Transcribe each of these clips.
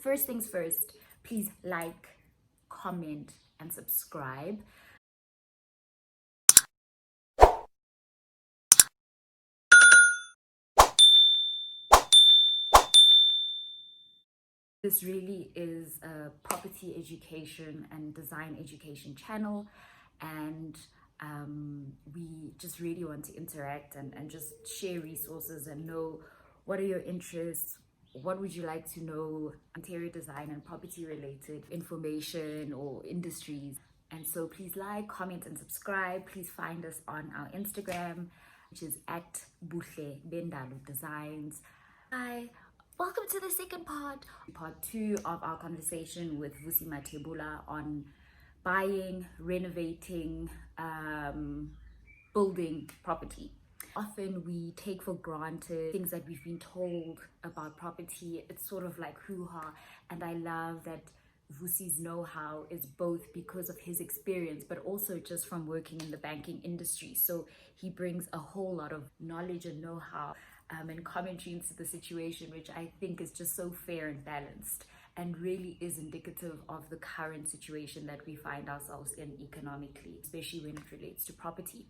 first things first, please like, comment, and subscribe. This really is a property education and design education channel, and we just really want to interact and just share resources and know what are your interests, what would you like to know, interior design and property related information or industries. And so please like, comment, and subscribe. Please find us on our Instagram, which is at Buhle Bendalo Designs. Hi. Welcome to the second part 2 of our conversation with Vusi Mathebula on buying, renovating, building property. Often we take for granted things that we've been told about property. It's sort of like hoo-ha, and I love that Vusi's know-how is both because of his experience, but also just from working in the banking industry. So he brings a whole lot of knowledge and know-how and commentary into the situation, which I think is just so fair and balanced and really is indicative of the current situation that we find ourselves in economically, especially when it relates to property.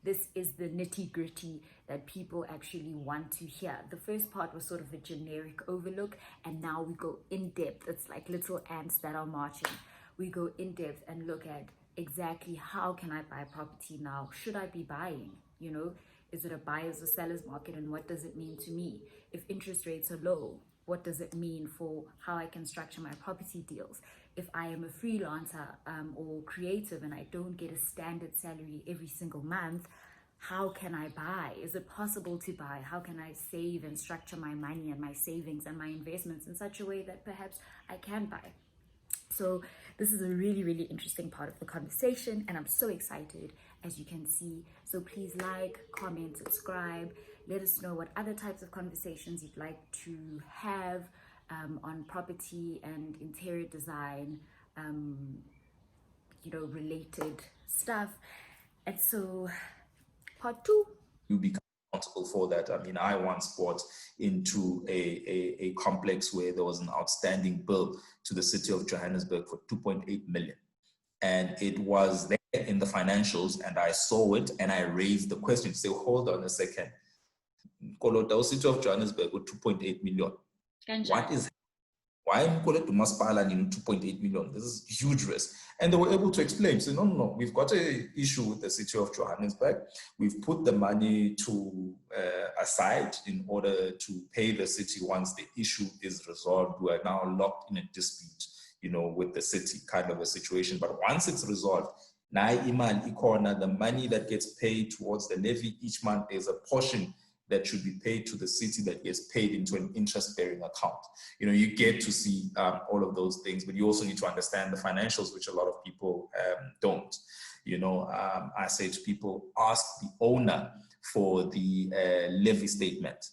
This is the nitty-gritty that people actually want to hear. The first part was sort of a generic overlook, and now we go in depth. It's like little ants that are marching. We go in depth and look at exactly how can I buy property now? Should I be buying? You know, is it a buyer's or seller's market, and what does it mean to me? If interest rates are low, what does it mean for how I can structure my property deals? If I am a freelancer or creative and I don't get a standard salary every single month, how can I buy? Is it possible to buy? How can I save and structure my money and my savings and my investments in such a way that perhaps I can buy? So this is a really, really interesting part of the conversation, and I'm so excited, as you can see. So please like, comment, subscribe. Let us know what other types of conversations you'd like to have on property and interior design, related stuff. And so part 2. You become accountable for that. I mean, I once bought into a complex where there was an outstanding bill to the city of Johannesburg for 2.8 million. And it was there in the financials, and I saw it and I raised the question. Say, hold on a second. Kolota, city of Johannesburg with 2.8 million. What is why am I to Maspala in 2.8 million? This is huge risk. And they were able to explain. So, no, we've got an issue with the city of Johannesburg. We've put the money to aside in order to pay the city once the issue is resolved. We are now locked in a dispute, with the city, kind of a situation. But once it's resolved, the money that gets paid towards the levy each month, there's a portion that should be paid to the city that gets paid into an interest-bearing account. You get to see all of those things, but you also need to understand the financials, which a lot of people don't. I say to people, ask the owner for the levy statement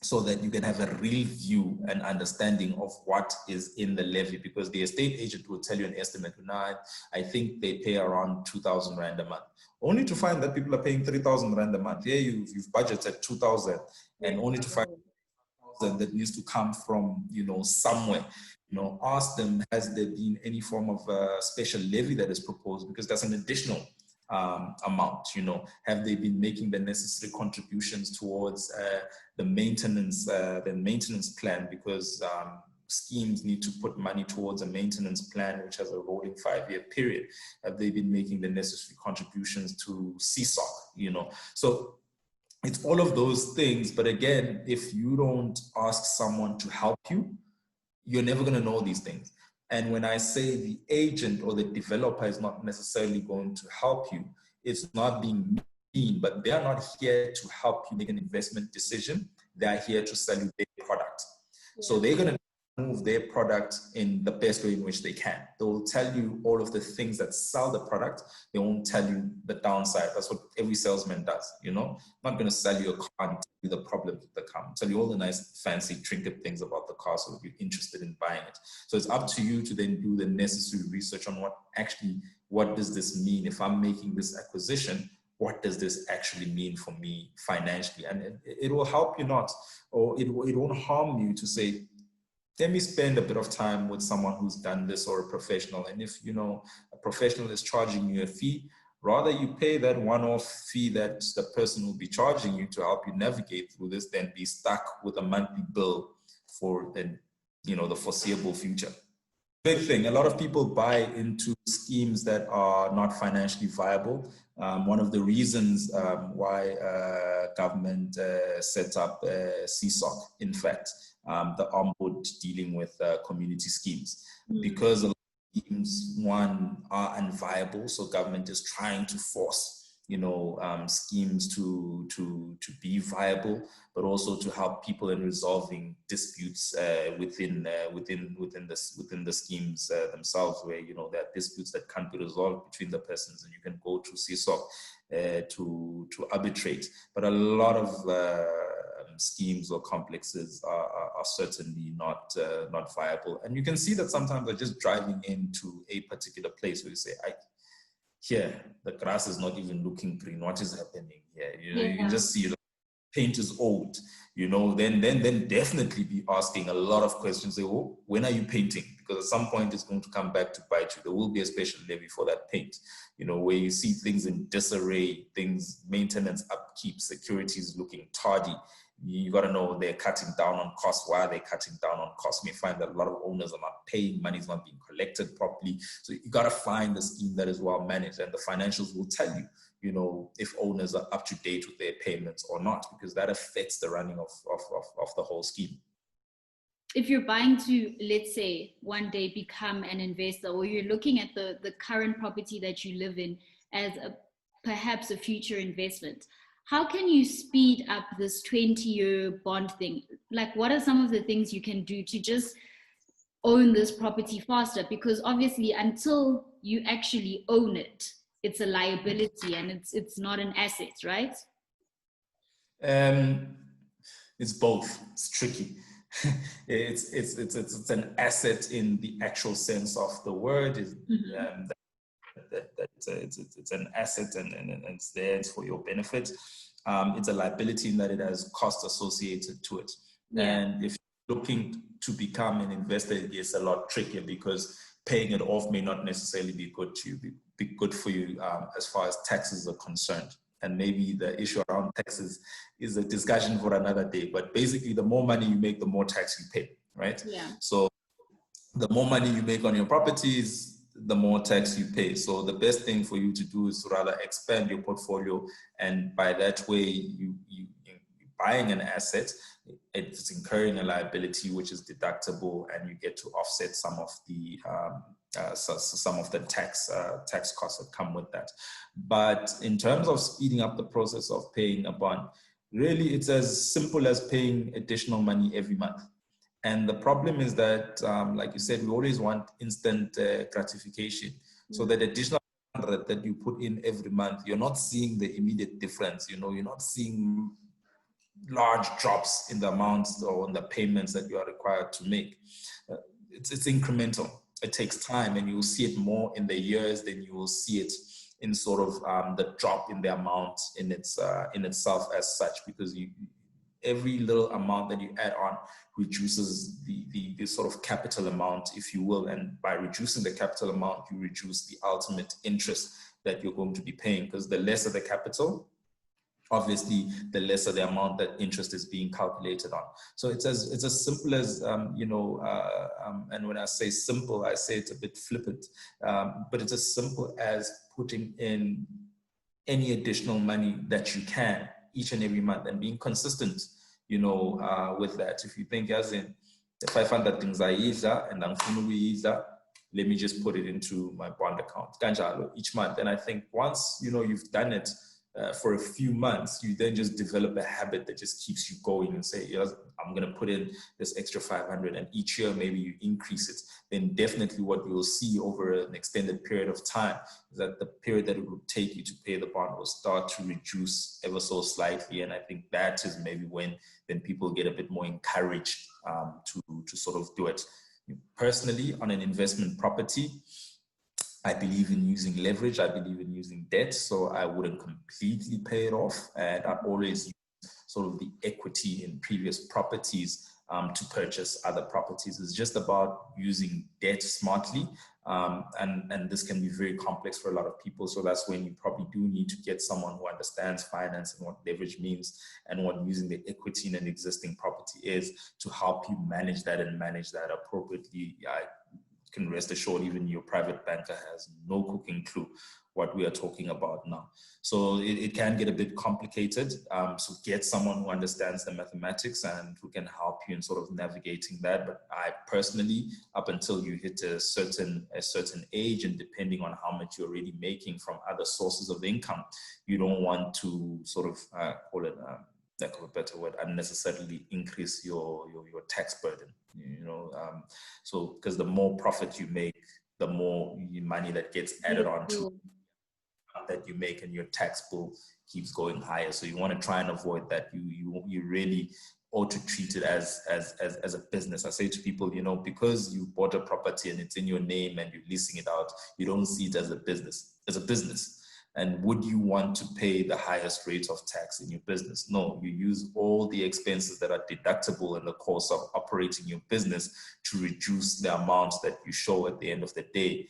so that you can have a real view and understanding of what is in the levy, because the estate agent will tell you an estimate. Now, I think they pay around 2,000 Rand a month, only to find that people are paying 3,000 Rand a month. Yeah, you've budgeted 2,000 and only to find that needs to come from, somewhere. Ask them, has there been any form of special levy that is proposed? Because that's an additional amount. Have they been making the necessary contributions towards the maintenance plan? Because schemes need to put money towards a maintenance plan, which has a rolling 5-year period. Have they been making the necessary contributions to CSOC? So it's all of those things. But again, if you don't ask someone to help you, you're never going to know these things. And when I say the agent or the developer is not necessarily going to help you, it's not being mean, but they are not here to help you make an investment decision. They are here to sell you their product. Yeah. So they're going to move their product in the best way in which they can. They will tell you all of the things that sell the product. They won't tell you the downside. That's what every salesman does, I'm not going to sell you a car and tell you the problems with the car. I'll tell you all the nice, fancy, trinket things about the car so that you're interested in buying it. So it's up to you to then do the necessary research on what does this mean? If I'm making this acquisition, what does this actually mean for me financially? And it will help you not, or it won't harm you to say, let me spend a bit of time with someone who's done this, or a professional. And if, you know, a professional is charging you a fee, rather you pay that one-off fee that the person will be charging you to help you navigate through this than be stuck with a monthly bill for the, you know, the foreseeable future. Big thing, a lot of people buy into schemes that are not financially viable. One of the reasons why government set up CSOC, in fact, the ombudsman dealing with community schemes, because a lot of schemes, one, are unviable, so government is trying to force, you know, schemes to be viable, but also to help people in resolving disputes within the schemes themselves, where, you know, there are disputes that can't be resolved between the persons, and you can go to CSOC to arbitrate. But a lot of schemes or complexes are certainly not viable, and you can see that sometimes they're just driving into a particular place where you say, here, the grass is not even looking green. What is happening here? You know, you just see the paint is old, you know, then definitely be asking a lot of questions. Say, oh, when are you painting? Because at some point it's going to come back to bite you. There will be a special levy for that paint, you know, where you see things in disarray, things, maintenance, upkeep, security is looking tardy. You got to know they're cutting down on costs. Why are they cutting down on costs? You may find that a lot of owners are not paying, money is not being collected properly. So you got to find a scheme that is well managed, and the financials will tell you, you know, if owners are up to date with their payments or not, because that affects the running of the whole scheme. If you're buying to, let's say, one day become an investor, or you're looking at the current property that you live in as perhaps a future investment, how can you speed up this 20-year bond thing? Like, what are some of the things you can do to just own this property faster? Because obviously, until you actually own it, it's a liability and it's not an asset, right? It's both. It's tricky. It's an asset in the actual sense of the word. It's an asset, and it's there, it's for your benefit. It's a liability in that it has cost associated to it. Yeah. And if you're looking to become an investor, it gets a lot trickier, because paying it off may not necessarily be good to you, be good for you as far as taxes are concerned. And maybe the issue around taxes is a discussion for another day. But basically, the more money you make, the more tax you pay, right? Yeah. So the more money you make on your properties, the more tax you pay. So the best thing for you to do is to rather expand your portfolio, and by that way, you buying an asset, it's incurring a liability which is deductible, and you get to offset some of the tax costs that come with that. But in terms of speeding up the process of paying a bond, really it's as simple as paying additional money every month. And the problem is that, like you said, we always want instant gratification. So that additional 100 that you put in every month, you're not seeing the immediate difference. You know, you're not seeing large drops in the amounts or in the payments that you are required to make. It's incremental. It takes time, and you will see it more in the years than you will see it in sort of the drop in the amount in itself as such, because every little amount that you add on reduces the sort of capital amount, if you will. And by reducing the capital amount, you reduce the ultimate interest that you're going to be paying, because the lesser the capital, obviously, the lesser the amount that interest is being calculated on. So it's as simple as, and when I say simple, I say it's a bit flippant, but it's as simple as putting in any additional money that you can each and every month, and being consistent, with that. If you think, as in, the 500 things I use and I'm let me just put it into my bond account each month. And I think once you've done it for a few months, you then just develop a habit that just keeps you going, and say, I'm going to put in this extra 500, and each year maybe you increase it. Then definitely what you will see over an extended period of time is that the period that it will take you to pay the bond will start to reduce ever so slightly. And I think that is maybe when then people get a bit more encouraged to sort of do it. Personally, on an investment property, I believe in using leverage. I believe in using debt. So I wouldn't completely pay it off. And I always use sort of the equity in previous properties to purchase other properties. It's just about using debt smartly. And this can be very complex for a lot of people. So that's when you probably do need to get someone who understands finance and what leverage means and what using the equity in an existing property is to help you manage that and manage that appropriately. I can rest assured even your private banker has no cooking clue what we are talking about now. So it can get a bit complicated. So get someone who understands the mathematics and who can help you in sort of navigating that. But I personally, up until you hit a certain age, and depending on how much you're already making from other sources of income, you don't want to sort of call it, lack of a better word, unnecessarily increase your tax burden. So because the more profit you make, the more money that gets added on to that you make, and your tax bill keeps going higher. So you want to try and avoid that. You really ought to treat it as a business. I say to people, because you bought a property and it's in your name and you're leasing it out, you don't see it as a business. And would you want to pay the highest rate of tax in your business? No, you use all the expenses that are deductible in the course of operating your business to reduce the amounts that you show at the end of the day,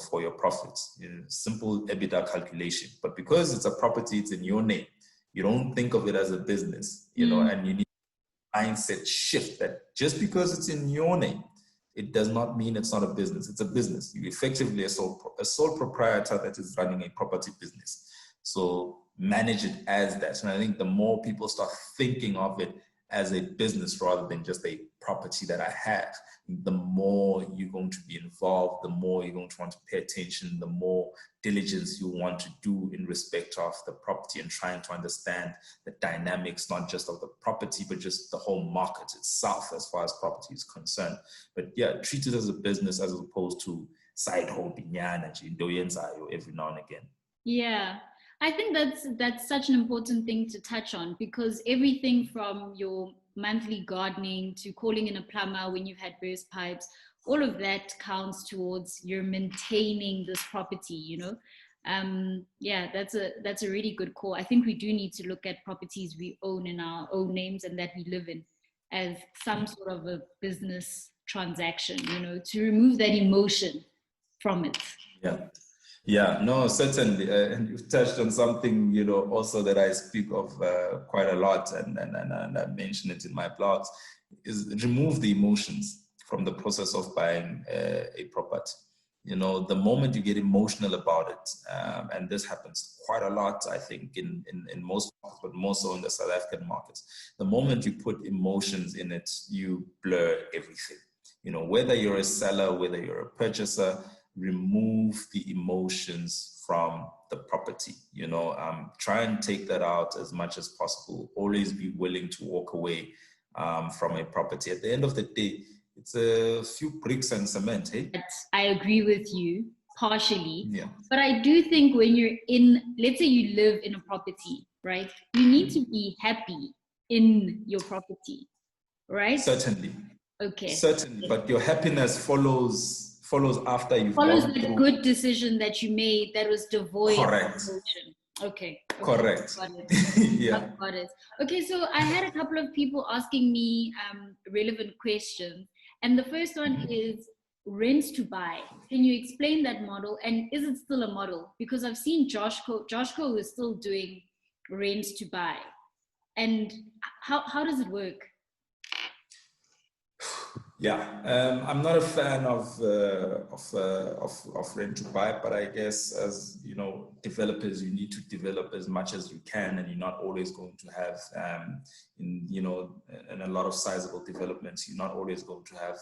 for your profits. Simple EBITDA calculation. But because it's a property, it's in your name, you don't think of it as a business, and you need a mindset shift that just because it's in your name, it does not mean it's not a business. It's a business. You're effectively a sole proprietor that is running a property business. So manage it as that. And I think the more people start thinking of it as a business rather than just a property that I have, the more you're going to be involved, the more you're going to want to pay attention, the more diligence you want to do in respect of the property and trying to understand the dynamics, not just of the property, but just the whole market itself as far as property is concerned. But yeah, treat it as a business as opposed to side hoping every now and again. Yeah. I think that's such an important thing to touch on, because everything from your monthly gardening to calling in a plumber when you've had burst pipes, all of that counts towards your maintaining this property, that's a really good call. I think we do need to look at properties we own in our own names and that we live in as some sort of a business transaction, to remove that emotion from it. Yeah, no, certainly. And you've touched on something, also that I speak of quite a lot, and I mention it in my blogs, is remove the emotions from the process of buying a property. The moment you get emotional about it, and this happens quite a lot, I think, in most markets, but more so in the South African markets, the moment you put emotions in it, you blur everything. Whether you're a seller, whether you're a purchaser, remove the emotions from the property. Try and take that out as much as possible. Always be willing to walk away from a property. At the end of the day, it's a few bricks and cement, hey? I agree with you partially. Yeah. But I do think when you're let's say you live in a property, right? You need to be happy in your property, right? Certainly. Okay. Certainly, but your happiness follows after you've follows gone the through. Good decision that you made that was devoid Correct. of emotion. Okay. Correct. Got it. Yeah. Got it. Okay, so I had a couple of people asking me relevant questions, and the first one is rent to buy. Can you explain that model, and is it still a model? Because I've seen Joshko is still doing rent to buy, and how does it work? Yeah, I'm not a fan of rent to buy, but I guess as developers, you need to develop as much as you can, and you're not always going to have, in a lot of sizable developments, you're not always going to have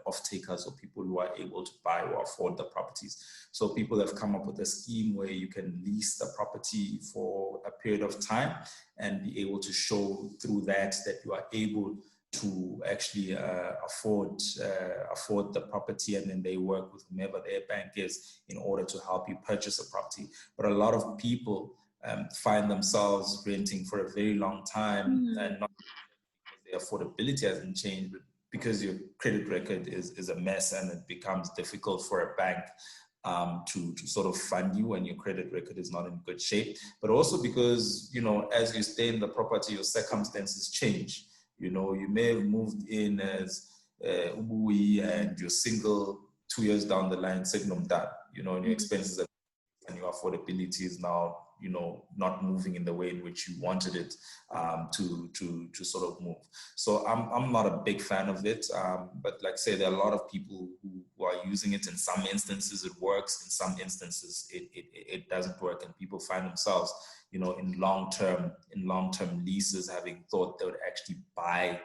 off-takers or people who are able to buy or afford the properties. So people have come up with a scheme where you can lease the property for a period of time and be able to show through that you are able to actually afford the property, and then they work with whomever their bank is in order to help you purchase a property. But a lot of people find themselves renting for a very long time, and not because the affordability hasn't changed, but because your credit record is a mess, and it becomes difficult for a bank to sort of fund you when your credit record is not in good shape. But also because, as you stay in the property, your circumstances change. You know, you may have moved in as Ubui and you're single 2 years down the line, signum done, you know, and your expenses are, and your affordability is now, you know, not moving in the way in which you wanted it to sort of move. So I'm not a big fan of it, but like I say, there are a lot of people who are using it. In some instances it works, in some instances it doesn't work, and people find themselves, you know, in long-term leases, having thought they would actually buy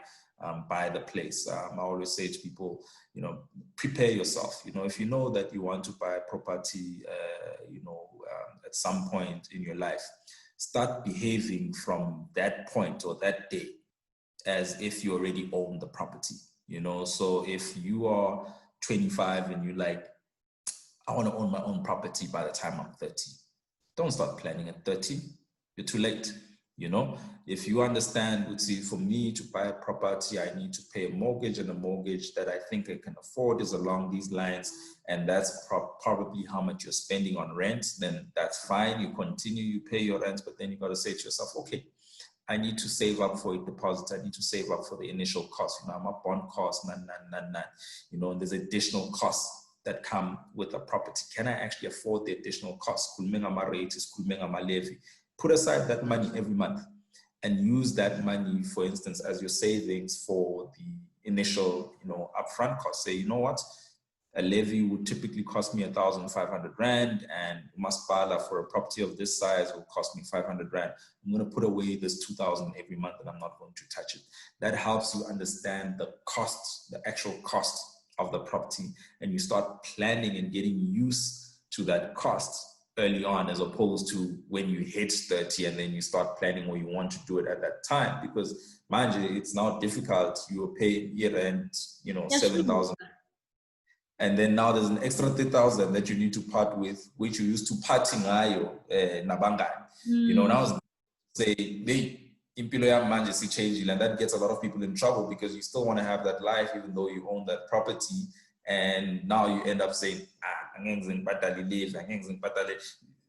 the place. I always say to people, you know, prepare yourself. You know, if you know that you want to buy a property, at some point in your life, start behaving from that point or that day as if you already own the property. You know, so if you are 25 and you're like, I want to own my own property by the time I'm 30, don't start planning at 30. You're too late. You know, if you understand, would see, for me to buy a property, I need to pay a mortgage, and a mortgage that I think I can afford is along these lines, and that's probably how much you're spending on rent, then that's fine. You continue, you pay your rent, but then you got to say to yourself, okay, I need to save up for a deposit. I need to save up for the initial cost. You know, I'm up on cost, you know, and there's additional costs that come with a property. Can I actually afford the additional costs? Put aside that money every month and use that money, for instance, as your savings for the initial, you know, upfront cost. Say, you know what, a levy would typically cost me 1,500 rand, and Masbala for a property of this size will cost me 500 rand. I'm going to put away this 2,000 every month, and I'm not going to touch it. That helps you understand the costs, the actual cost of the property, and you start planning and getting used to that cost early on, as opposed to when you hit 30 and then you start planning or you want to do it at that time. Because mind you, it's now difficult. You will pay year end, you know, 7,000. And then now there's an extra 3,000 that you need to part with, which you used to parting nabanga. You know, now say, they impilo ya manje si change, and that gets a lot of people in trouble, because you still want to have that life even though you own that property. And now you end up saying,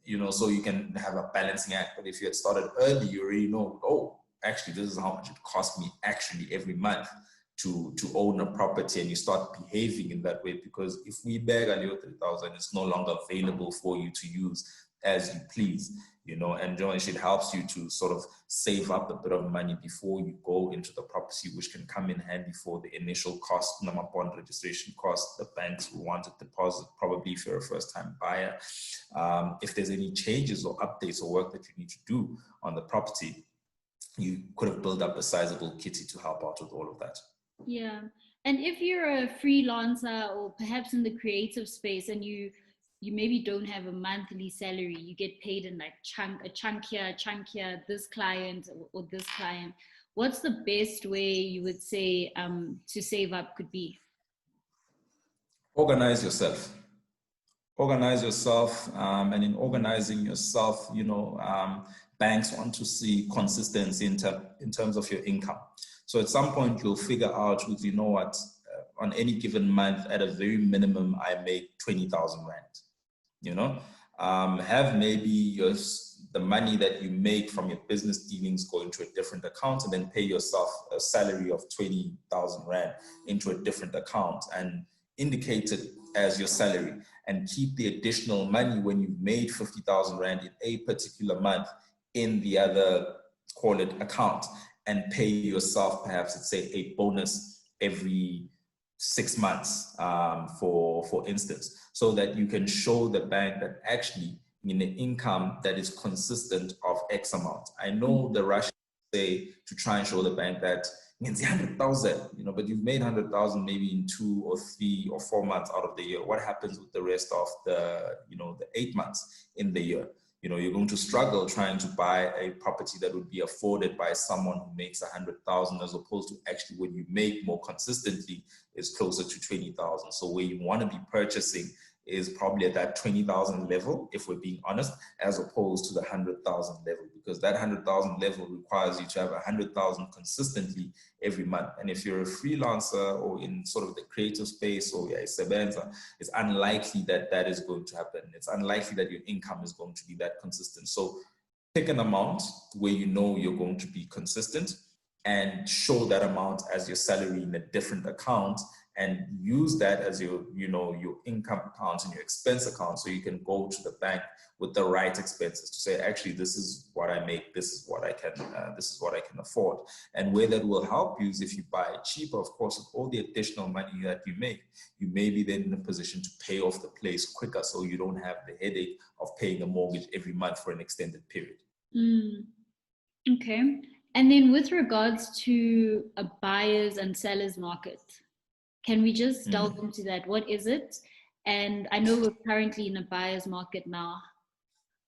you know, so you can have a balancing act. But if you had started early, you already know, oh, actually, this is how much it costs me actually every month to own a property, and you start behaving in that way. Because if we beg a little 3,000, it's no longer available for you to use as you please, you know. And it helps you to sort of save up a bit of money before you go into the property, which can come in handy for the initial cost, bond registration cost. The banks will want a deposit, probably if you're a first-time buyer. If there's any changes or updates or work that you need to do on the property, you could have built up a sizable kitty to help out with all of that. Yeah. And if you're a freelancer or perhaps in the creative space, and you maybe don't have a monthly salary, you get paid in like a chunk here, this client or this client, what's the best way you would say to save up could be? Organize yourself. And in organizing yourself, you know, banks want to see consistency in terms of your income. So at some point you'll figure out, with, you know what, on any given month, at a very minimum, I make 20,000 rand. You know, have maybe the money that you make from your business dealings go into a different account, and then pay yourself a salary of 20,000 rand into a different account and indicate it as your salary, and keep the additional money when you've made 50,000 rand in a particular month in the other, call it, account, and pay yourself perhaps, let's say, a bonus every 6 months, for instance, so that you can show the bank that actually in an income that is consistent of X amount. I know the Russians say to try and show the bank that it's 100,000, you know, but you've made 100,000 maybe in 2 or 3 or 4 months out of the year. What happens with the rest of the, you know, the 8 months in the year? You know, you're going to struggle trying to buy a property that would be afforded by someone who makes 100,000, as opposed to actually when you make more consistently is closer to 20,000. So where you want to be purchasing is probably at that 20,000 level, if we're being honest, as opposed to the 100,000 level, because that 100,000 level requires you to have 100,000 consistently every month. And if you're a freelancer or in sort of the creative space, or a sebenza, it's unlikely that that is going to happen. It's unlikely that your income is going to be that consistent. So pick an amount where you know you're going to be consistent, and show that amount as your salary in a different account, and use that as your, your income account and your expense account, so you can go to the bank with the right expenses to say, actually, this is what I make, this is what I can afford. And where that will help you is if you buy it cheaper, of course, with all the additional money that you make, you may be then in a position to pay off the place quicker, so you don't have the headache of paying a mortgage every month for an extended period. Okay. And then with regards to a buyer's and seller's market, can we just delve into that? What is it? And I know we're currently in a buyer's market now.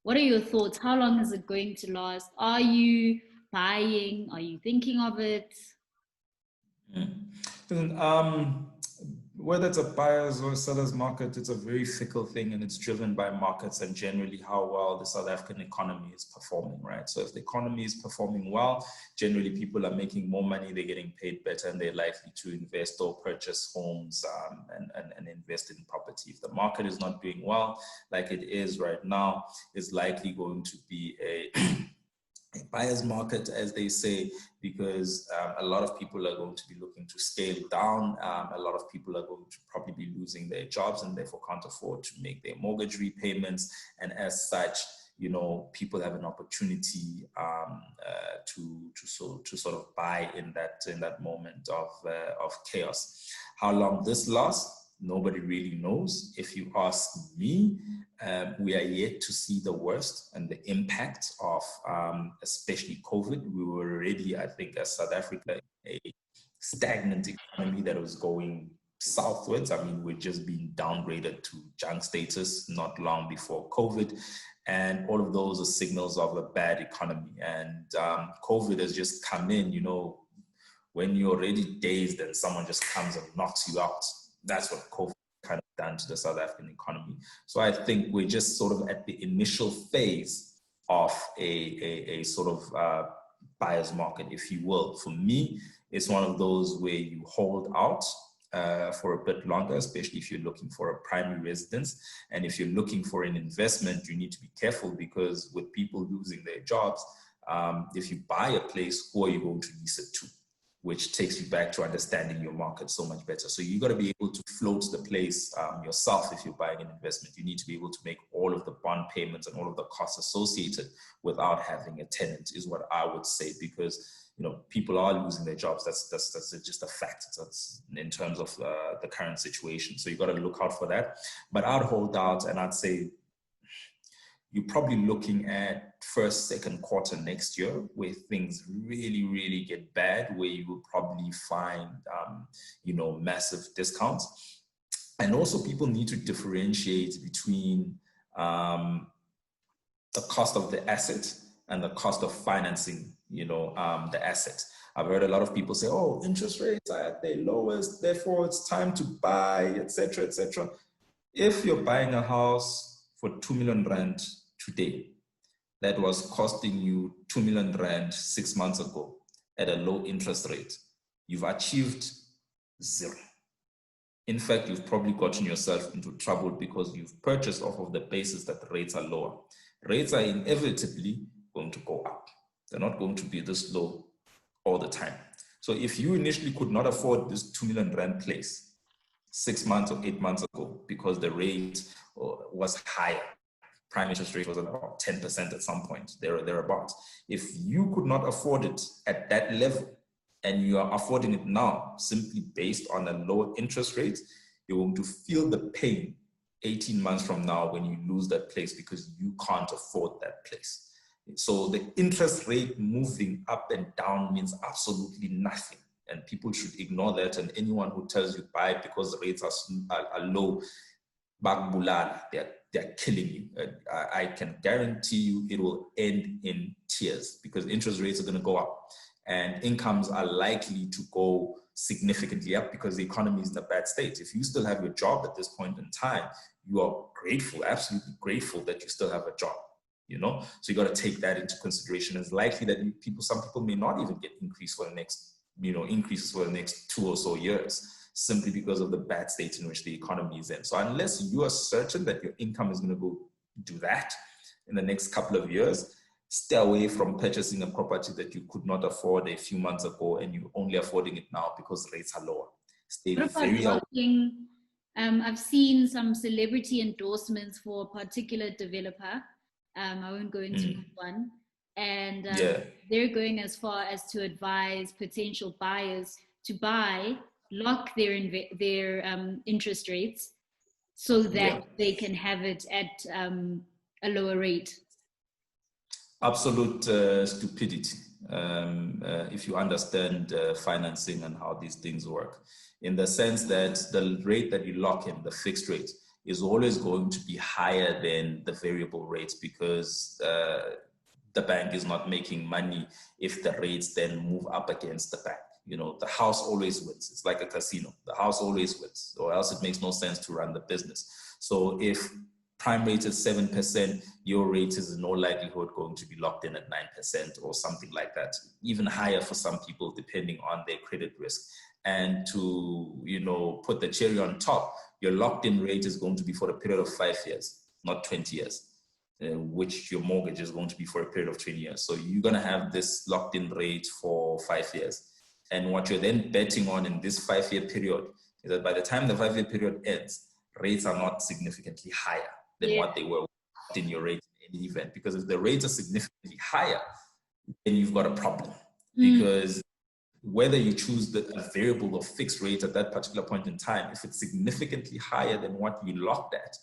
What are your thoughts? How long is it going to last? Are you buying? Are you thinking of it? Whether it's a buyer's or a seller's market, it's a very fickle thing, and it's driven by markets and generally how well the South African economy is performing, right? So if the economy is performing well, generally people are making more money, they're getting paid better, and they're likely to invest or purchase homes and invest in property. If the market is not doing well, like it is right now, it's likely going to be a buyer's market, as they say, because a lot of people are going to be looking to scale down. A lot of people are going to probably be losing their jobs and therefore can't afford to make their mortgage repayments. And as such, people have an opportunity to sort of buy in that moment of chaos. How long this lasts, nobody really knows. If you ask me, we are yet to see the worst and the impact of especially COVID. We were already, I think, as South Africa, a stagnant economy that was going southwards. I mean, we're just being downgraded to junk status not long before COVID. And all of those are signals of a bad economy. And COVID has just come in, when you're already dazed and someone just comes and knocks you out. That's what COVID kind of done to the South African economy. So I think we're just sort of at the initial phase of a sort of buyer's market, if you will. For me, it's one of those where you hold out for a bit longer, especially if you're looking for a primary residence. And if you're looking for an investment, you need to be careful, because with people losing their jobs, if you buy a place, who are you going to lease it to? Which takes you back to understanding your market so much better. So you got to be able to float the place yourself. If you're buying an investment, you need to be able to make all of the bond payments and all of the costs associated without having a tenant, is what I would say, because people are losing their jobs. That's just a fact. That's in terms of the current situation. So you got to look out for that. But I'd hold out, and I'd say you're probably looking at first, second quarter next year, where things really, really get bad, where you will probably find, massive discounts. And also people need to differentiate between the cost of the asset and the cost of financing, the asset. I've heard a lot of people say, oh, interest rates are at their lowest, therefore it's time to buy, etc., etc. If you're buying a house for 2 million rand today, that was costing you 2 million rand 6 months ago at a low interest rate, you've achieved zero. In fact, you've probably gotten yourself into trouble, because you've purchased off of the basis that the rates are lower. Rates are inevitably going to go up. They're not going to be this low all the time. So if you initially could not afford this 2 million rand place 6 months or 8 months ago because the rate was higher, prime interest rate was about 10% at some point, thereabouts. If you could not afford it at that level and you are affording it now simply based on a lower interest rate, you're going to feel the pain 18 months from now when you lose that place because you can't afford that place. So the interest rate moving up and down means absolutely nothing. And people should ignore that. And anyone who tells you buy because the rates are low, they're killing you. I can guarantee you it will end in tears, because interest rates are going to go up and incomes are likely to go significantly up because the economy is in a bad state. If you still have your job at this point in time, you are grateful, absolutely grateful that you still have a job. So you got to take that into consideration. It's likely that some people may not even get increases for the next 2 or so years, simply because of the bad state in which the economy is in. So unless you are certain that your income is going to go do that in the next couple of years, stay away from purchasing a property that you could not afford a few months ago and you're only affording it now because rates are lower. Stay What about very aware. blocking? I've seen some celebrity endorsements for a particular developer. I won't go into which one. And they're going as far as to advise potential buyers to lock their interest rates so that they can have it at a lower rate. Absolute stupidity, if you understand financing and how these things work, in the sense that the rate that you lock in, the fixed rate, is always going to be higher than the variable rates, because the bank is not making money if the rates then move up against the bank. You know, the house always wins. It's like a casino. The house always wins, or else it makes no sense to run the business. So if prime rate is 7%, your rate is in all likelihood going to be locked in at 9% or something like that, even higher for some people, depending on their credit risk. And to, you know, put the cherry on top, your locked in rate is going to be for a period of 5 years, not 20 years, which your mortgage is going to be for a period of 20 years. So you're going to have this locked in rate for 5 years. And what you're then betting on in this 5-year period is that by the time the 5-year period ends, rates are not significantly higher than what they were in your rate in any event. Because if the rates are significantly higher, then you've got a problem. Because whether you choose a variable or fixed rate at that particular point in time, if it's significantly higher than what you locked at,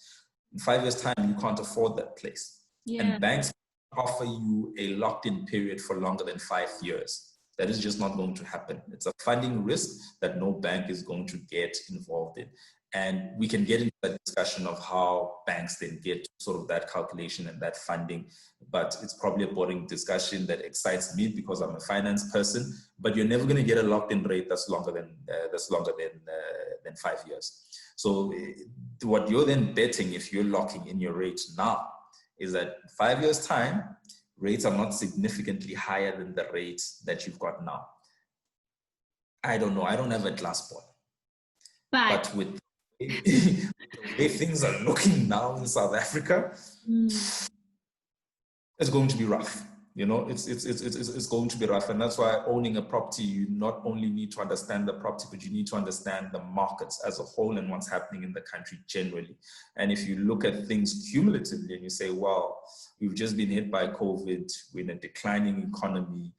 in 5 years' time, you can't afford that place. And banks offer you a locked-in period for longer than 5 years. That is just not going to happen. It's a funding risk that no bank is going to get involved in. And we can get into that discussion of how banks then get sort of that calculation and that funding, but it's probably a boring discussion that excites me because I'm a finance person. But you're never going to get a locked-in rate that's longer than 5 years. So what you're then betting, if you're locking in your rate now, is that 5 years' time, rates are not significantly higher than the rates that you've got now. I don't know. I don't have a glass ball, but with the way things are looking now in South Africa, it's going to be rough. You know, it's going to be rough. And that's why owning a property, you not only need to understand the property, but you need to understand the markets as a whole and what's happening in the country generally. And if you look at things cumulatively and you say, well, we've just been hit by COVID, we're in a declining economy,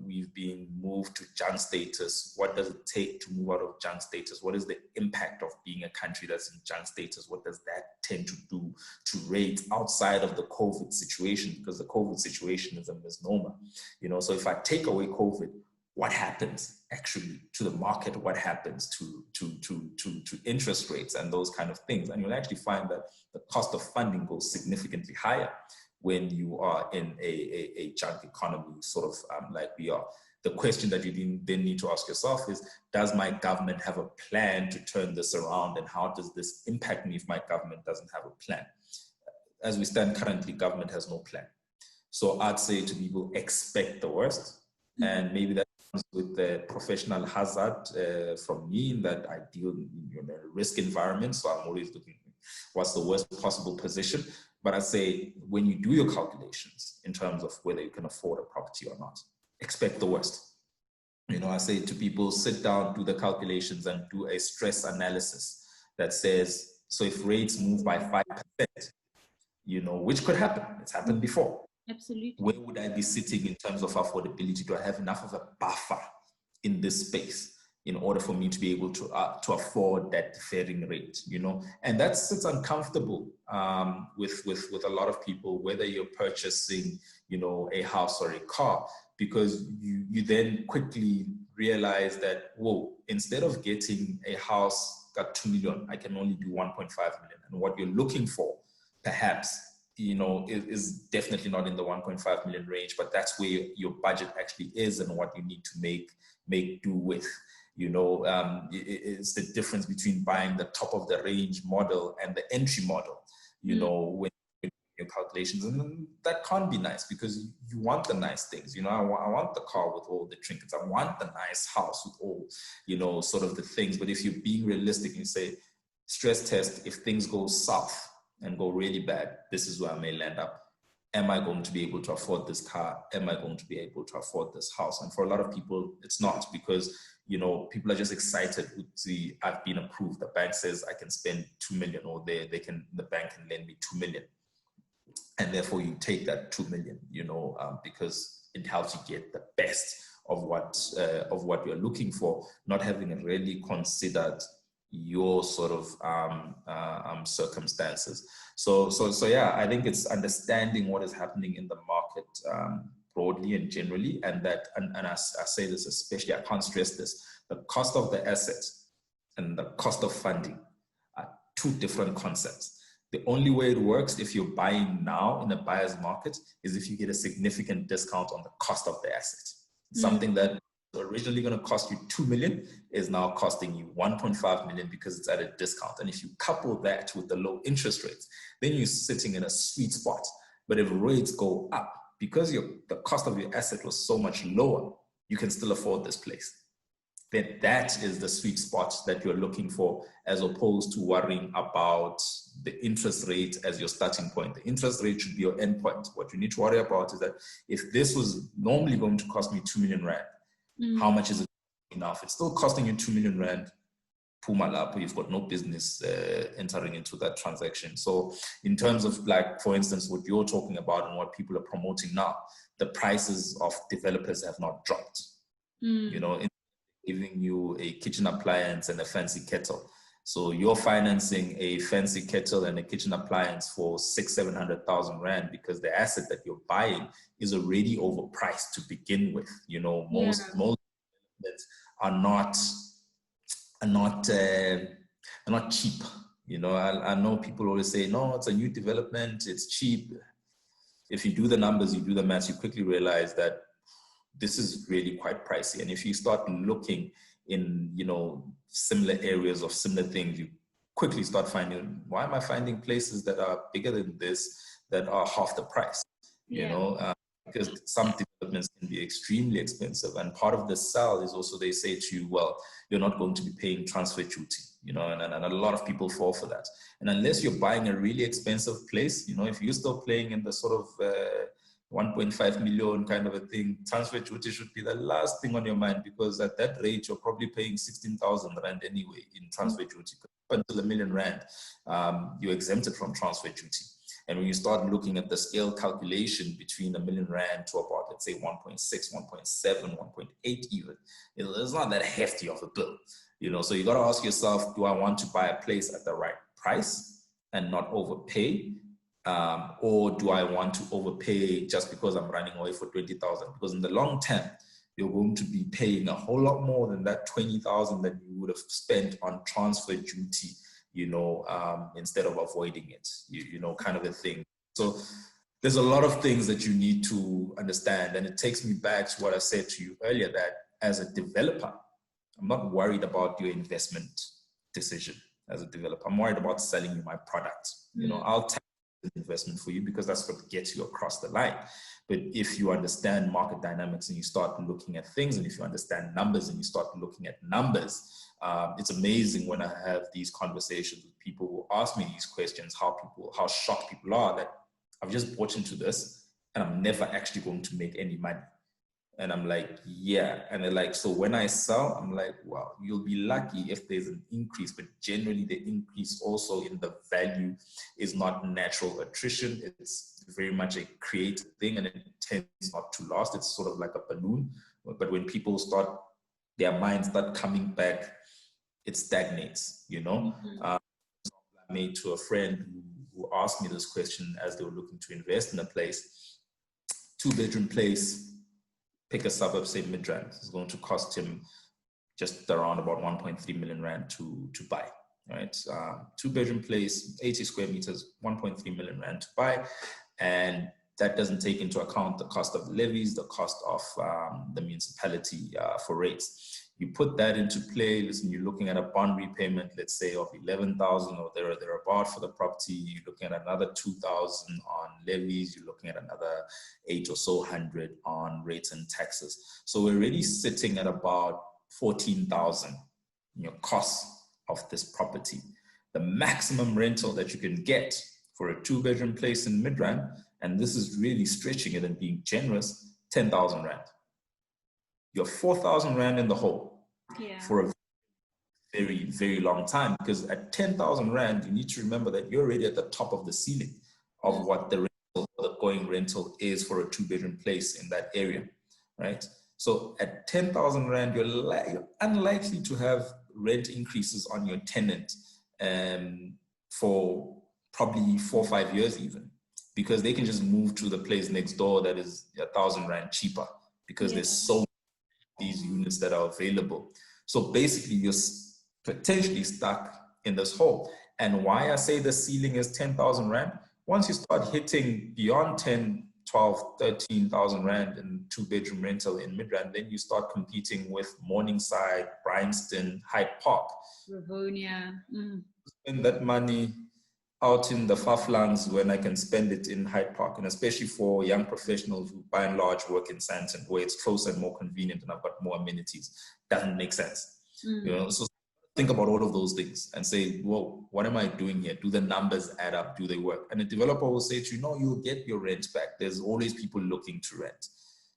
we've been moved to junk status. What does it take to move out of junk status? What is the impact of being a country that's in junk status? What does that tend to do to rates outside of the COVID situation? Because the COVID situation is a misnomer. You know, so if I take away COVID, what happens actually to the market? What happens to interest rates and those kind of things? And you'll actually find that the cost of funding goes significantly higher when you are in a junk economy, sort of like we are. The question that you then need to ask yourself is, does my government have a plan to turn this around? And how does this impact me if my government doesn't have a plan? As we stand currently, government has no plan. So I'd say to people, expect the worst. And maybe that comes with the professional hazard from me, in that I deal in a risk environment. So I'm always looking, what's the worst possible position? But I say, when you do your calculations in terms of whether you can afford a property or not, expect the worst. You know, I say to people, sit down, do the calculations and do a stress analysis that says, so if rates move by 5%, you know, which could happen. It's happened before. Absolutely. Where would I be sitting in terms of affordability? Do I have enough of a buffer in this space in order for me to be able to afford that deferring rate, you know? And it's uncomfortable with a lot of people, whether you're purchasing, you know, a house or a car, because you then quickly realize that, whoa, instead of getting a house got 2 million, I can only do 1.5 million. And what you're looking for, perhaps, you know, is definitely not in the 1.5 million range, but that's where your budget actually is and what you need to make do with. You know, it's the difference between buying the top of the range model and the entry model, you know, when your calculations. And that can't be nice, because you want the nice things. You know, I want the car with all the trinkets. I want the nice house with all, you know, sort of the things. But if you're being realistic and you say, stress test, if things go south and go really bad, this is where I may land up. am I going to be able to afford this car? Am I going to be able to afford this house? And for a lot of people, it's not, because, you know, people are just excited with the, I've been approved. The bank says I can spend 2 million, or the bank can lend me 2 million. And therefore you take that 2 million, you know, because it helps you get the best of what you're looking for, not having really considered your sort of circumstances. So yeah, I think it's understanding what is happening in the market broadly and generally, and I say this especially, I can't stress this, the cost of the asset and the cost of funding are two different concepts. The only way it works if you're buying now in a buyer's market is if you get a significant discount on the cost of the asset. Something that was originally going to cost you 2 million is now costing you 1.5 million because it's at a discount. And if you couple that with the low interest rates, then you're sitting in a sweet spot. But if rates go up, because the cost of your asset was so much lower, you can still afford this place. Then that is the sweet spot that you're looking for, as opposed to worrying about the interest rate as your starting point. The interest rate should be your end point. What you need to worry about is that if this was normally going to cost me 2 million rand, how much is it now? If it's still costing you 2 million rand, Pumalapo, you've got no business entering into that transaction. So in terms of, like, for instance, what you're talking about and what people are promoting now, the prices of developers have not dropped. You know, giving you a kitchen appliance and a fancy kettle. So you're financing a fancy kettle and a kitchen appliance for 600,000-700,000 rand because the asset that you're buying is already overpriced to begin with. You know, most developments are not cheap. You know, I know people always say, no, it's a new development, it's cheap. If you do the numbers, you do the maths, you quickly realize that this is really quite pricey. And if you start looking in, you know, similar areas of similar things, you quickly start finding, why am I finding places that are bigger than this that are half the price? You know, because some developments can be extremely expensive. And part of the sell is also, they say to you, well, you're not going to be paying transfer duty, you know, and a lot of people fall for that. And unless you're buying a really expensive place, you know, if you're still playing in the sort of 1.5 million kind of a thing, transfer duty should be the last thing on your mind, because at that rate, you're probably paying 16,000 rand anyway in transfer duty. Until $1 million rand, you're exempted from transfer duty. And when you start looking at the scale calculation between $1 million rand to about, let's say, 1.6, 1.7, 1.8 even, it's not that hefty of a bill. You know, so you got to ask yourself, do I want to buy a place at the right price and not overpay? Or do I want to overpay just because I'm running away for 20,000? Because in the long term, you're going to be paying a whole lot more than that 20,000 that you would have spent on transfer duty, you know, instead of avoiding it, you know, kind of a thing. So there's a lot of things that you need to understand. And it takes me back to what I said to you earlier, that as a developer, I'm not worried about your investment decision as a developer. I'm worried about selling you my product. You know, I'll take investment for you because that's what gets you across the line. But if you understand market dynamics and you start looking at things, and if you understand numbers and you start looking at numbers, it's amazing when I have these conversations with people who ask me these questions, how shocked people are that I've just bought into this and I'm never actually going to make any money. And I'm like, yeah. And they're like, so when I sell, I'm like, well, you'll be lucky if there's an increase, but generally the increase also in the value is not natural attrition. It's very much a created thing, and it tends not to last. It's sort of like a balloon. But when people their minds start coming back, it stagnates, you know? I made to a friend who asked me this question as they were looking to invest in a place, 2-bedroom place, pick a suburb, say Midrand. It's going to cost him just around about 1.3 million rand to buy, right? 2-bedroom place, 80 square meters, 1.3 million rand to buy. And that doesn't take into account the cost of levies, the cost of the municipality for rates. You put that into play, listen, you're looking at a bond repayment, let's say of 11,000 or thereabout for the property. You're looking at another 2,000 on levies. You're looking at another 800 or so on rates and taxes. So we're already sitting at about 14,000 in your cost of this property. The maximum rental that you can get for a 2-bedroom place in Midrand, and this is really stretching it and being generous, 10,000 Rand. You're 4,000 Rand in the hole for a very, very long time, because at 10,000 Rand, you need to remember that you're already at the top of the ceiling of what the going rental is for a 2-bedroom place in that area, right? So at 10,000 Rand, you're unlikely to have rent increases on your tenant for probably 4 or 5 years even, because they can just move to the place next door that is 1,000 Rand cheaper, because there's so many these units that are available. So basically you're potentially stuck in this hole. And why I say the ceiling is 10,000 Rand, once you start hitting beyond 10, 12, 13,000 Rand in 2-bedroom rental in Midrand, then you start competing with Morningside, Bryanston, Hyde Park. Rivonia. Spend that money out in the far-flungs when I can spend it in Hyde Park, and especially for young professionals who by and large work in Sandton, where it's closer and more convenient and I've got more amenities. Doesn't make sense. You know, so think about all of those things and say, well, what am I doing here? Do the numbers add up? Do they work? And a developer will say to you, no, you'll get your rent back. There's always people looking to rent,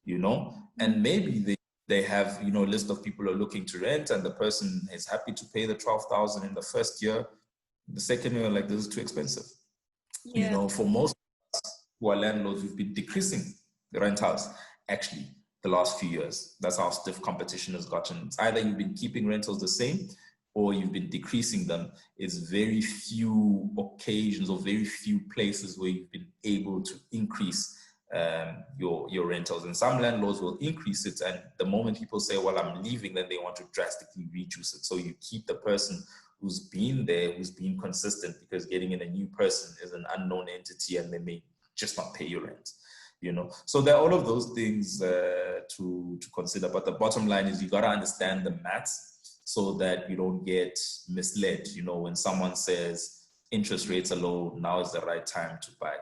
you know, and maybe they have, you know, a list of people who are looking to rent, and the person is happy to pay the 12,000 in the first year. The second year, like, this is too expensive. You know, for most who are landlords, we've been decreasing the rentals actually the last few years. That's how stiff competition has gotten. It's either you've been keeping rentals the same or you've been decreasing them. It's very few occasions or very few places where you've been able to increase your rentals. And some landlords will increase it, and the moment people say, well, I'm leaving, then they want to drastically reduce it. So you keep the person who's been there, who's been consistent, because getting in a new person is an unknown entity and they may just not pay your rent, you know. So there are all of those things to consider, but the bottom line is you got to understand the maths so that you don't get misled. You know, when someone says interest rates are low, now is the right time to buy.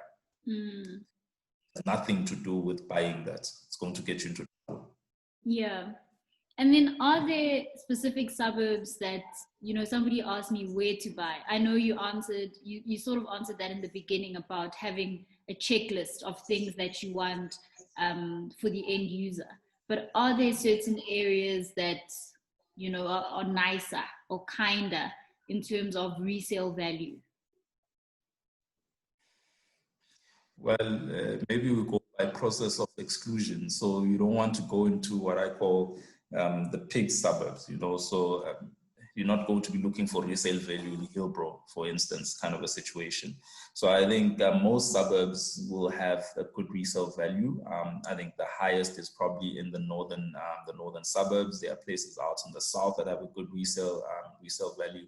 It's nothing to do with buying that. It's going to get you into trouble. Yeah. And then are there specific suburbs that, you know, somebody asked me where to buy? I know you answered, you sort of answered that in the beginning about having a checklist of things that you want for the end user. But are there certain areas that, you know, are nicer or kinder in terms of resale value? Well, maybe we go by process of exclusion. So you don't want to go into what I call the pig suburbs, you know. So you're not going to be looking for resale value in Hillbrow, for instance, kind of a situation. So I think most suburbs will have a good resale value. I think the highest is probably in the northern suburbs. There are places out in the south that have a good resale value.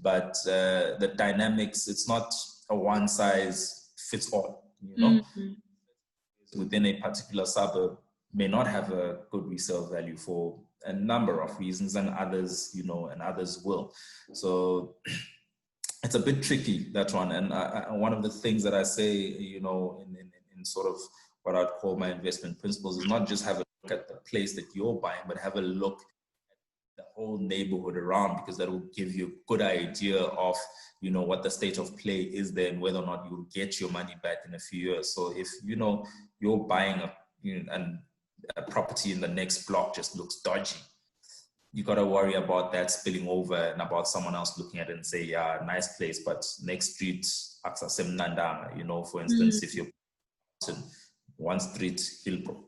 But the dynamics, it's not a one size fits all, you know. Within a particular suburb may not have a good resale value for a number of reasons, and others, you know, and others will. So it's a bit tricky, that one. And one of the things that I say, you know, in sort of what I'd call my investment principles is not just have a look at the place that you're buying, but have a look at the whole neighborhood around, because that will give you a good idea of, you know, what the state of play is there and whether or not you'll get your money back in a few years. So if, you know, you're buying a property in the next block just looks dodgy, you got to worry about that spilling over and about someone else looking at it and say, yeah, nice place, but next street, Aksa Semnandama, you know, for instance, if you're in one street, Hillbrow,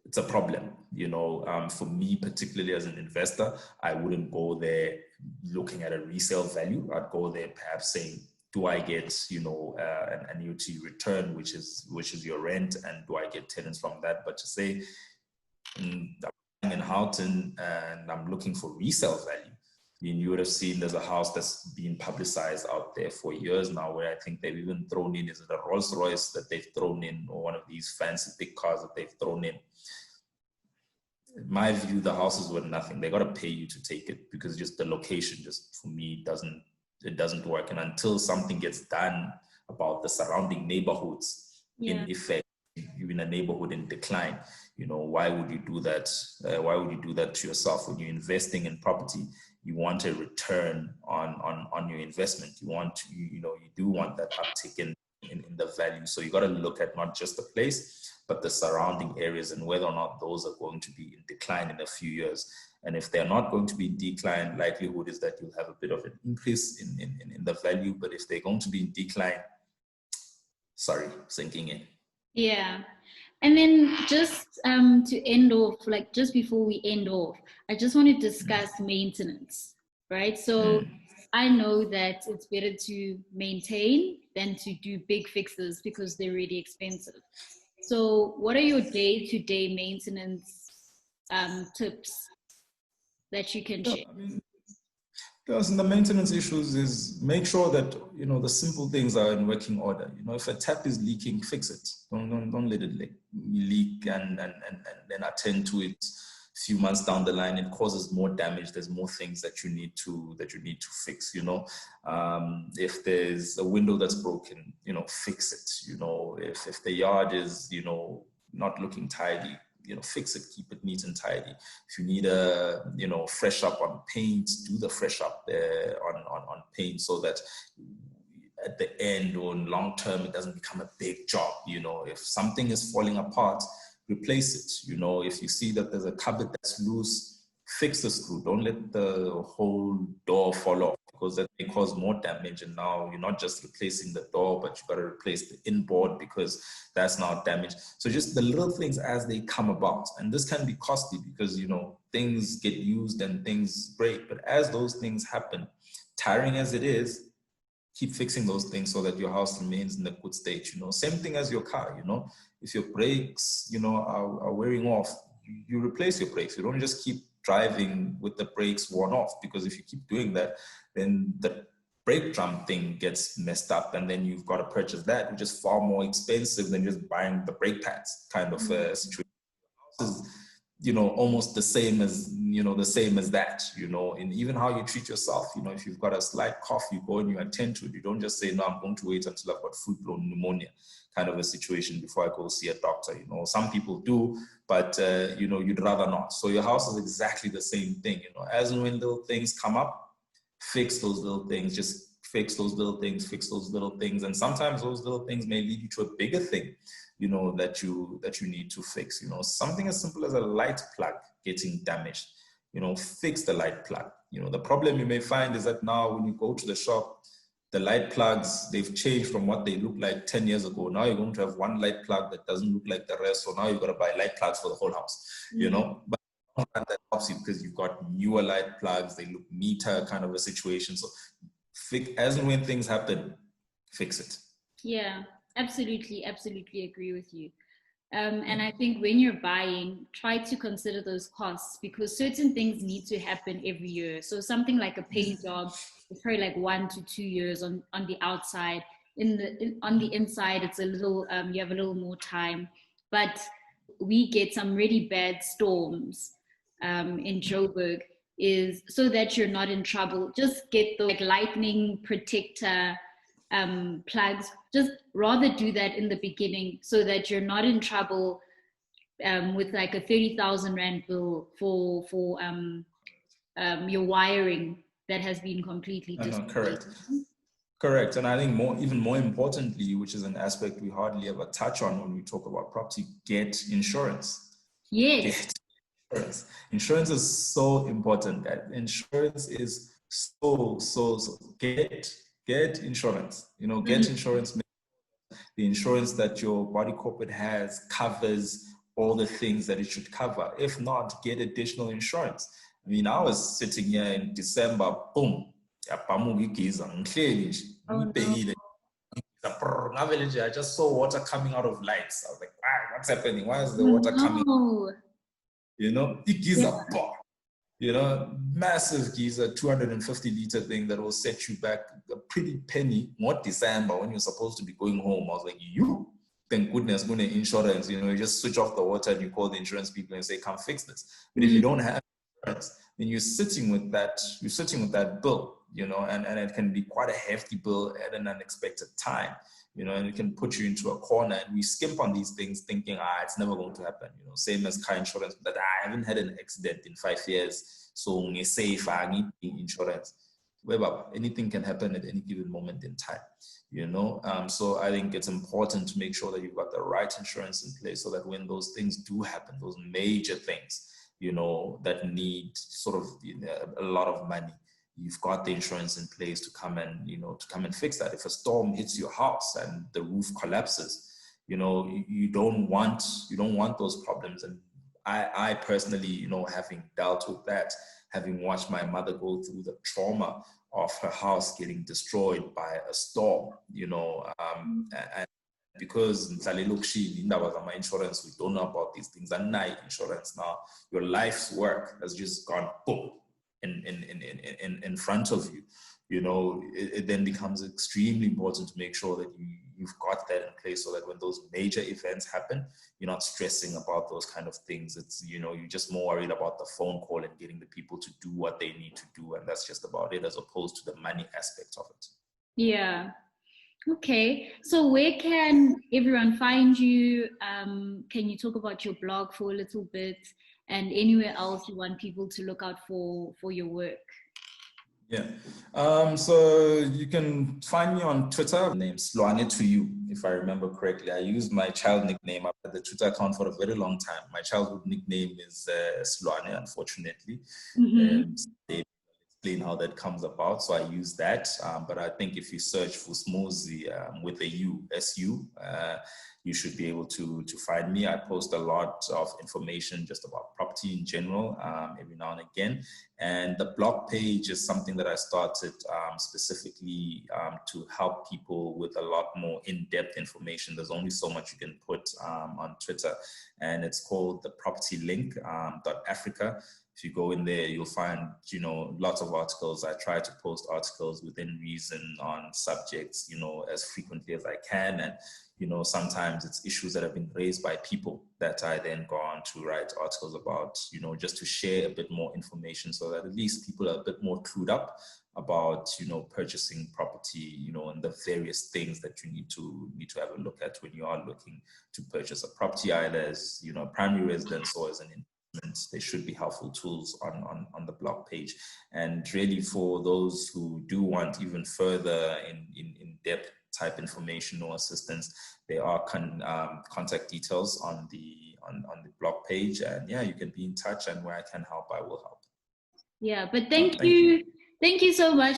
it's a problem, you know. For me, particularly as an investor, I wouldn't go there looking at a resale value. I'd go there perhaps saying, do I get, you know, an annuity return, which is your rent, and do I get tenants from that? But to say, I'm in Houghton and I'm looking for resale value, I mean, you would have seen there's a house that's been publicized out there for years now, where I think they've even thrown in, is it a Rolls Royce that they've thrown in, or one of these fancy big cars that they've thrown in? In my view, the house is worth nothing. They got to pay you to take it, because just the location, just for me, doesn't work. And until something gets done about the surrounding neighborhoods, in effect, you're in a neighborhood in decline. You know, why would you do that? Why would you do that to yourself? When you're investing in property, you want a return on your investment. You want to, you know, you do want that uptick in in the value. So you got to look at not just the place, but the surrounding areas and whether or not those are going to be in decline in a few years. And if they're not going to be in decline, likelihood is that you'll have a bit of an increase in the value. But if they're going to be in decline, sorry, sinking in. Yeah. And then just to end off, like just before we end off, I just want to discuss maintenance, right? So I know that it's better to maintain than to do big fixes because they're really expensive. So what are your day-to-day maintenance tips that you can share? Because in the maintenance issues is make sure that, you know, the simple things are in working order. You know, if a tap is leaking, fix it. Don't let it leak and then attend to it a few months down the line. It causes more damage. There's more things that you need to fix, you know. If there's a window that's broken, you know, fix it. You know, if the yard is, you know, not looking tidy, you know, fix it, keep it neat and tidy. If you need a, you know, fresh up on paint, do the fresh up there on paint so that at the end or in long term, it doesn't become a big job. You know, if something is falling apart, replace it. You know, if you see that there's a cupboard that's loose, fix the screw. Don't let the whole door fall off, because that may cause more damage. And now you're not just replacing the door, but you've got to replace the inboard because that's now damaged. So just the little things as they come about. And this can be costly because, you know, things get used and things break. But as those things happen, tiring as it is, keep fixing those things so that your house remains in a good state. You know, same thing as your car. You know, if your brakes, you know, are wearing off, you replace your brakes. You don't just keep driving with the brakes worn off, because if you keep doing that, then the brake drum thing gets messed up, and then you've got to purchase that, which is far more expensive than just buying the brake pads kind of situation. You know, almost the same as, you know, the same as that, you know, and even how you treat yourself. You know, if you've got a slight cough, you go and you attend to it. You don't just say, no, I'm going to wait until I've got full-blown pneumonia kind of a situation before I go see a doctor. You know, some people do, but, you know, you'd rather not. So your house is exactly the same thing. You know, as and when little things come up, fix those little things, just fix those little things, fix those little things. And sometimes those little things may lead you to a bigger thing, you know, that you need to fix. You know, something as simple as a light plug getting damaged, you know, fix the light plug. You know, the problem you may find is that now when you go to the shop, the light plugs, they've changed from what they looked like 10 years ago. Now you're going to have one light plug that doesn't look like the rest. So now you've got to buy light plugs for the whole house, you know. But that helps you because you've got newer light plugs, they look neater kind of a situation. So as and when things happen, fix it. Yeah, absolutely agree with you. And I think when you're buying, try to consider those costs, because certain things need to happen every year. So something like a paint job is probably like 1 to 2 years on the outside. On the inside, it's a little, you have a little more time. But we get some really bad storms in Joburg, is so that you're not in trouble. Just get the lightning protector plugs. Just rather do that in the beginning so that you're not in trouble with like a 30,000 Rand bill for your wiring that has been completely destroyed. Correct. And I think even more importantly, which is an aspect we hardly ever touch on when we talk about property, get insurance. Yes. Get insurance. Insurance is so important. Insurance is so get insurance. You know, get insurance. The insurance that your body corporate has covers all the things that it should cover. If not, get additional insurance. I mean, I was sitting here in December, boom. Oh, no. I just saw water coming out of lights. I was like, wow, what's happening? Why is the water coming? You know, you know, massive geyser, 250 liter thing that will set you back a pretty penny. What December when you're supposed to be going home? I was like, thank goodness, going to insurance. You know, you just switch off the water and you call the insurance people and say, come fix this. But if you don't have insurance, then you're sitting with that bill, you know, and it can be quite a hefty bill at an unexpected time, you know, and it can put you into a corner. And we skimp on these things thinking, it's never going to happen, you know, same as car insurance, that I haven't had an accident in 5 years, so I'm safe, I need insurance. Well, anything can happen at any given moment in time, you know. So I think it's important to make sure that you've got the right insurance in place so that when those things do happen, those major things, you know, that need sort of, you know, a lot of money, you've got the insurance in place to come and, you know, to come and fix that. If a storm hits your house and the roof collapses, you know, you don't want those problems. And I personally, you know, having dealt with that, having watched my mother go through the trauma of her house getting destroyed by a storm, you know, and because my insurance, we don't know about these things. And night insurance now, your life's work has just gone boom in front of you. You know, it then becomes extremely important to make sure that you've got that in place so that when those major events happen, you're not stressing about those kind of things. It's, you know, you're just more worried about the phone call and getting the people to do what they need to do. And that's just about it, as opposed to the money aspect of it. Yeah. Okay. So where can everyone find you? Can you talk about your blog for a little bit, and anywhere else you want people to look out for your work? Yeah. So you can find me on Twitter. Name Slwane to you, if I remember correctly. I used my child nickname. I've had the Twitter account for a very long time. My childhood nickname is Slwane, unfortunately. They explain how that comes about, so I use that. But I think if you search for Smozy with a U, S-U, you should be able to find me. I post a lot of information just about property in general, every now and again. And the blog page is something that I started specifically to help people with a lot more in-depth information. There's only so much you can put on Twitter, and it's called the Property Link .Africa. If you go in there, you'll find, you know, lots of articles. I try to post articles within reason on subjects, you know, as frequently as I can. And, you know, sometimes it's issues that have been raised by people that I then go on to write articles about, you know, just to share a bit more information so that at least people are a bit more clued up about, you know, purchasing property, you know, and the various things that you need to have a look at when you are looking to purchase a property, either as, you know, primary residence or as an investment. They should be helpful tools on the blog page. And really, for those who do want even further in depth type information or assistance, there are contact details on the blog page. And yeah, you can be in touch, and where I can help, I will help. Yeah, but thank you so much